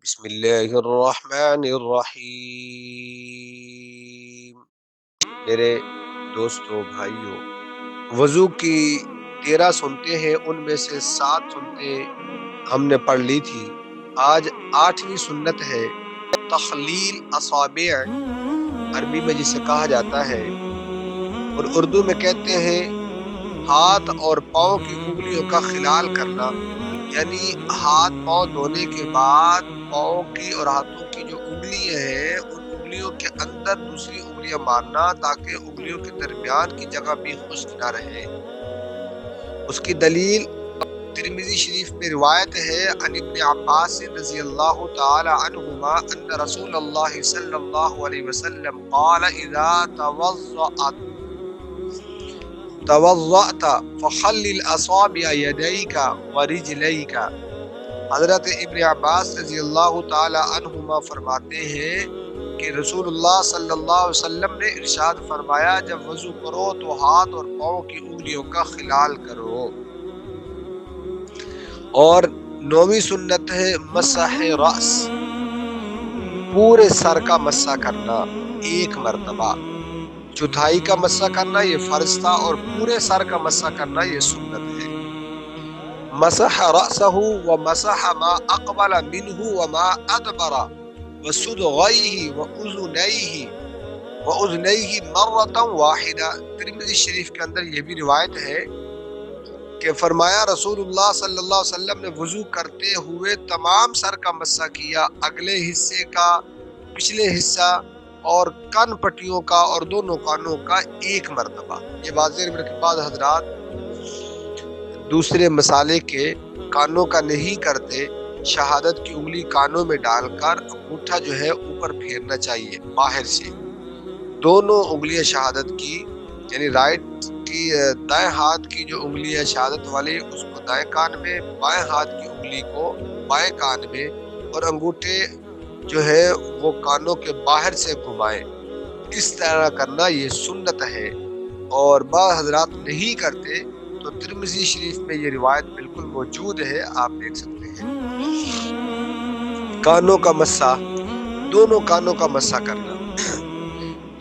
بسم اللہ الرحمن الرحیم۔ میرے دوستو بھائیو، وضو کی 13 سنتے ہیں، ان میں سے 7 سنتے ہم نے پڑھ لی تھی۔ آج 8ویں سنت ہے تخلیل اصابع، عربی میں جسے کہا جاتا ہے اور اردو میں کہتے ہیں ہاتھ اور پاؤں کی انگلیوں کا خلال کرنا، یعنی ہاتھ پاؤں دھونے کے بعد پاؤں کی اور ہاتھوں کی جو انگلیاں ہیں ان انگلیوں کے اندر دوسری انگلیاں مارنا تاکہ انگلیوں کے درمیان کی جگہ بھی خشک نہ رہے۔ اس کی دلیل ترمذی شریف میں روایت ہے عن ابن عباس رضی اللہ تعالی عنہما ان رسول اللہ صلی اللہ علیہ وسلم قال اذا توضأت فخلل اصابع يديك ورجليك۔ حضرت ابن عباس رضی اللہ تعالی عنہما فرماتے ہیں کہ رسول اللہ صلی اللہ علیہ وسلم نے ارشاد فرمایا جب وضو کرو تو ہاتھ اور پاؤں کی انگلیوں کا خلال کرو۔ اور 9ویں سنت ہے مسح رأس، پورے سر کا مسح کرنا 1 مرتبہ۔ چوتھائی کا مسح کرنا یہ فرض تھا اور پورے سر کا مسح کرنا یہ سنت ہے۔ مسح رأسه ومسح ما اقبل منه وما ادبر وصدغيه واذنيه مرة واحدة۔ ترمذی شریف کے اندر یہ بھی روایت ہے کہ فرمایا رسول اللہ صلی اللہ علیہ وسلم نے وضو کرتے ہوئے تمام سر کا مسح کیا، اگلے حصے کا، پچھلے حصہ اور کان پٹیوں کا اور دونوں کانوں کا 1 مرتبہ۔ یہ واضح کے بعد حضرات دوسرے مسالے کے کانوں کا نہیں کرتے، شہادت کی انگلی کانوں میں ڈال کر انگوٹھا جو ہے اوپر پھیرنا چاہیے باہر سے۔ دونوں انگلیاں شہادت کی یعنی رائٹ کی دائیں ہاتھ کی جو انگلی ہے شہادت والی اس کو دائیں کان میں، بائیں ہاتھ کی انگلی کو بائیں کان میں اور انگوٹھے جو ہے وہ کانوں کے باہر سے گھمائیں۔ اس طرح کرنا یہ سنت ہے اور بعض حضرات نہیں کرتے تو ترمذی شریف میں یہ روایت بالکل موجود ہے، آپ دیکھ سکتے ہیں۔ کانوں کا مسح، دونوں کانوں کا مسح کرنا۔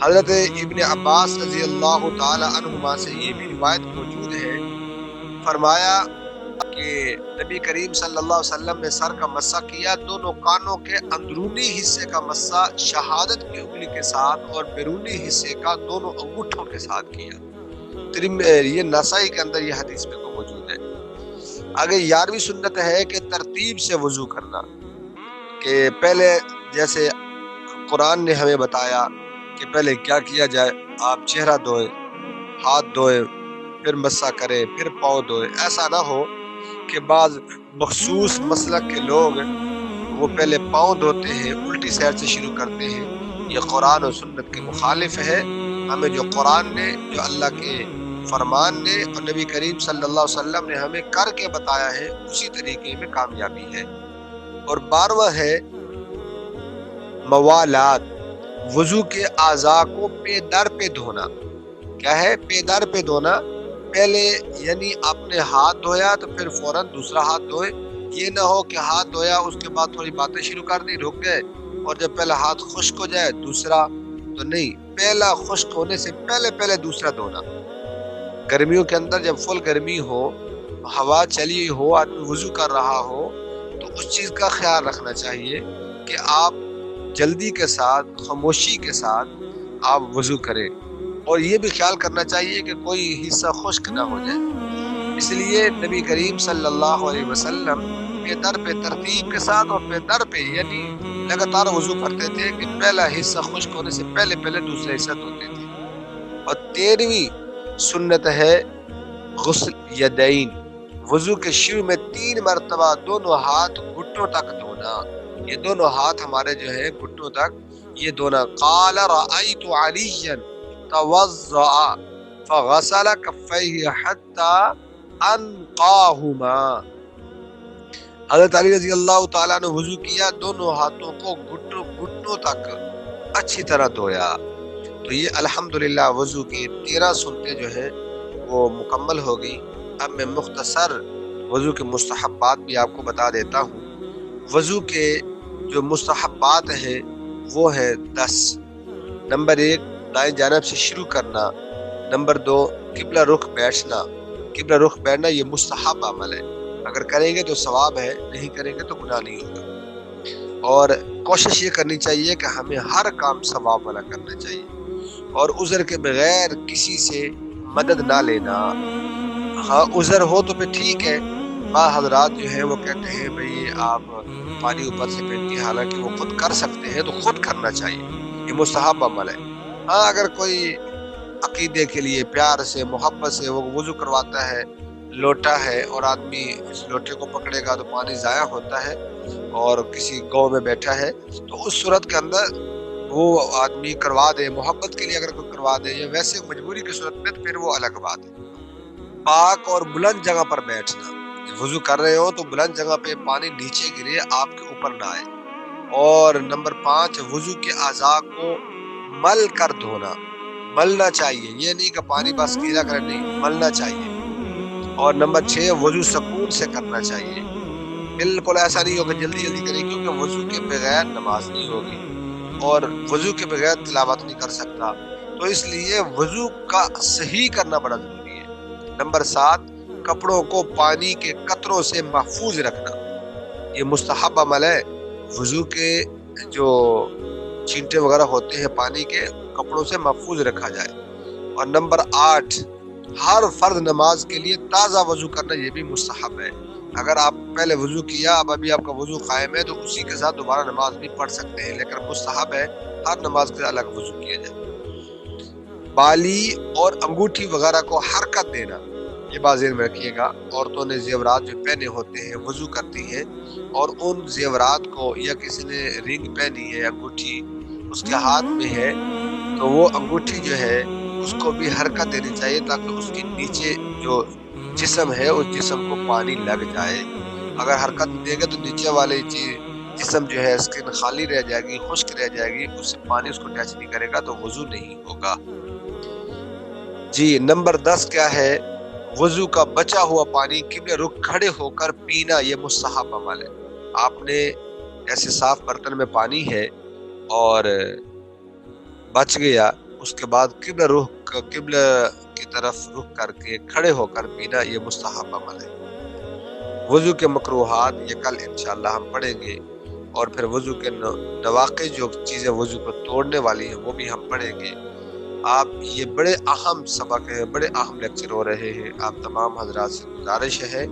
حضرت ابن عباس رضی اللہ تعالی عنہما سے یہ بھی روایت موجود ہے، فرمایا کہ نبی کریم صلی اللہ علیہ وسلم نے سر کا مسح کیا، دونوں کانوں کے اندرونی حصے کا مسح شہادت کی انگلی کے ساتھ اور بیرونی حصے کا دونوں انگوٹھوں کے ساتھ کیا۔ یہ نسائی کے اندر یہ حدیث میں کو موجود ہے۔ آگے 11ویں سنت ہے کہ ترتیب سے وضو کرنا، کہ پہلے جیسے قرآن نے ہمیں بتایا کہ پہلے کیا کیا جائے، آپ چہرہ دھوئیں، ہاتھ دھوئیں، پھر مسح کریں، پھر پاؤں دھوئیں۔ ایسا نہ ہو کہ بعض مخصوص مسلک کے لوگ وہ پہلے پاؤں دھوتے ہیں، الٹی سیر سے شروع کرتے ہیں۔ یہ قرآن اور سنت کے مخالف ہے۔ ہمیں جو قرآن نے، جو اللہ کے فرمان نے اور نبی کریم صلی اللہ علیہ وسلم نے ہمیں کر کے بتایا ہے اسی طریقے میں کامیابی ہے۔ اور 12واں ہے موالات، وضو کے اعضاء کو پے در پہ دھونا۔ کیا ہے پے در پہ دھونا؟ پہلے یعنی آپ نے ہاتھ دھویا تو پھر فوراً دوسرا ہاتھ دھوئے۔ یہ نہ ہو کہ ہاتھ دھویا اس کے بعد تھوڑی باتیں شروع کر دی، رک گئے اور جب پہلا ہاتھ خشک ہو جائے دوسرا، تو نہیں، پہلا خشک ہونے سے پہلے دوسرا دھونا۔ گرمیوں کے اندر جب فل گرمی ہو، ہوا چلی ہو، آدمی وضو کر رہا ہو تو اس چیز کا خیال رکھنا چاہیے کہ آپ جلدی کے ساتھ، خاموشی کے ساتھ آپ وضو کریں، اور یہ بھی خیال کرنا چاہیے کہ کوئی حصہ خشک نہ ہو جائے۔ اس لیے نبی کریم صلی اللہ علیہ وسلم پے در پہ ترتیب کے ساتھ اور پے در پہ یعنی لگاتار وضو کرتے تھے کہ پہلا حصہ خشک ہونے سے پہلے دوسرا حصہ دھوتے تھے۔ اور 13ویں سنت ہے غسل یدین، وضو کے شروع میں 3 مرتبہ دونوں ہاتھ گھٹنوں تک دھونا۔ یہ دونوں ہاتھ ہمارے جو ہے گھٹنوں تک یہ دھونا۔ قال رأیت علیا توضأ فغسل کفیہ حتی انقاہما۔ حضرت علی رضی اللہ تعالیٰ نے وضو کیا، دونوں ہاتھوں کو گھٹنوں تک اچھی طرح دھویا۔ تو یہ الحمدللہ وضو کی 13 سنتیں جو ہیں وہ مکمل ہو گئی۔ اب میں مختصر وضو کے مستحبات بھی آپ کو بتا دیتا ہوں۔ وضو کے جو مستحبات ہیں وہ ہے 10۔ نمبر 1 دائیں جانب سے شروع کرنا۔ نمبر 2 قبلہ رخ بیٹھنا۔ قبلہ رخ بیٹھنا یہ مستحب عمل ہے، اگر کریں گے تو ثواب ہے، نہیں کریں گے تو گناہ نہیں ہوگا۔ اور کوشش یہ کرنی چاہیے کہ ہمیں ہر کام ثواب والا کرنا چاہیے، اور عذر کے بغیر کسی سے مدد نہ لینا۔ ہاں عذر ہو تو پھر ٹھیک ہے، بعض حضرات جو ہیں وہ کہتے ہیں بھئی آپ پانی اوپر سے پھینکیے، حالانکہ وہ خود کر سکتے ہیں تو خود کرنا چاہیے، یہ مستحب عمل ہے۔ ہاں اگر کوئی عقیدے کے لیے پیار سے محبت سے وہ وضو کرواتا ہے، لوٹا ہے اور آدمی اس لوٹے کو پکڑے گا تو پانی ضائع ہوتا ہے، اور کسی گاؤں میں بیٹھا ہے تو اس صورت کے اندر وہ آدمی کروا دے، محبت کے لیے اگر کوئی کروا دے، یا ویسے مجبوری کی صورت میں تو پھر وہ الگ بات ہے۔ پاک اور بلند جگہ پر بیٹھنا، وضو کر رہے ہو تو بلند جگہ پہ پانی نیچے گرے، آپ کے اوپر نہ آئے۔ اور نمبر 5 وضو کے اعضاء کو مل کر دھونا، ملنا چاہیے، یہ نہیں کہ پانی بس گیلا کرے، نہیں، ملنا چاہیے۔ اور نمبر 6 وضو سکون سے کرنا چاہیے، بالکل ایسا نہیں ہوگا جلدی جلدی کریں، کیونکہ وضو کے بغیر نماز نہیں ہوگی اور وضو کے بغیر تلاوت نہیں کر سکتا، تو اس لیے وضو کا صحیح کرنا بڑا ضروری ہے۔ نمبر 7 کپڑوں کو پانی کے قطروں سے محفوظ رکھنا، یہ مستحب عمل ہے، وضو کے جو چھینٹے وغیرہ ہوتے ہیں پانی کے، کپڑوں سے محفوظ رکھا جائے۔ اور نمبر 8 ہر فرض نماز کے لیے تازہ وضو کرنا، یہ بھی مستحب ہے۔ اگر آپ پہلے وضو کیا، اب ابھی آپ کا وضو قائم ہے، تو اسی کے ساتھ دوبارہ نماز بھی پڑھ سکتے ہیں، لیکن مستحب ہے ہر نماز کے الگ وضو کیا جائے۔ بالی اور انگوٹھی وغیرہ کو حرکت دینا، یہ بات ذہن میں رکھیے گا، عورتوں نے زیورات جو پہنے ہوتے ہیں وضو کرتی ہیں، اور ان زیورات کو، یا کسی نے رنگ پہنی ہے، انگوٹھی اس کے ہاتھ میں ہے، تو وہ انگوٹھی جو ہے اس کو بھی حرکت دینی چاہیے، تاکہ اس کے نیچے جو جسم ہے اس جسم کو پانی لگ جائے۔ اگر حرکت دے گا تو نیچے والے جسم جو ہے اسکن خالی رہ جائے گی، خشک رہ جائے گی، اس سے پانی اس کو ٹچ نہیں کرے گا تو وضو نہیں ہوگا۔ جی نمبر 10 کیا ہے؟ وضو کا بچا ہوا پانی قبلہ رخ کھڑے ہو کر پینا، یہ مستحب عمل ہے۔ آپ نے ایسے صاف برتن میں پانی ہے اور بچ گیا، اس کے بعد قبلہ کی طرف رخ کر کے کھڑے ہو کر پینا، یہ مستحب عمل ہے۔ وضو کے مکروہات یہ کل انشاءاللہ ہم پڑھیں گے، اور پھر وضو کے نواقض جو چیزیں وضو کو توڑنے والی ہیں وہ بھی ہم پڑھیں گے۔ آپ یہ بڑے اہم سبق ہیں، بڑے اہم لیکچر ہو رہے ہیں، آپ تمام حضرات سے گزارش ہے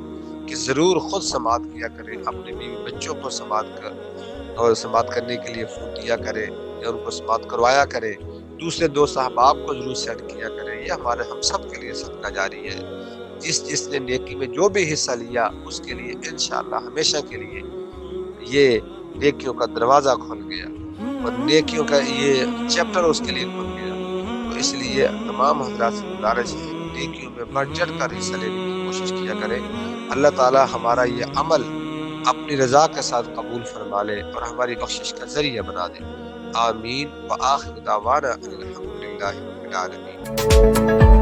کہ ضرور خود سماعت کیا کریں، اپنے بیوی بچوں کو سماعت کرنے کے لیے فون دیا کریں، یا ان کو سماعت کروایا کریں، دوسرے دوست احباب کو ضرور سینڈ کیا کریں، یہ ہم سب کے لیے صدقہ جاری ہے۔ جس نے نیکی میں جو بھی حصہ لیا اس کے لیے انشاءاللہ ہمیشہ کے لیے یہ نیکیوں کا دروازہ کھل گیا، اور نیکیوں کا یہ چیپٹر اس کے لیے کھل گیا۔ تو اس لیے تمام حضرات سے گزارش ہے نیکیوں میں بڑھ چڑھ کر حصہ لینے کی کوشش کیا کریں۔ اللہ تعالی ہمارا یہ عمل اپنی رضا کے ساتھ قبول فرما لے اور ہماری بخشش کا ذریعہ بنا دے۔ آمین وآخر دعوانا الحمدللہ رب العالمین۔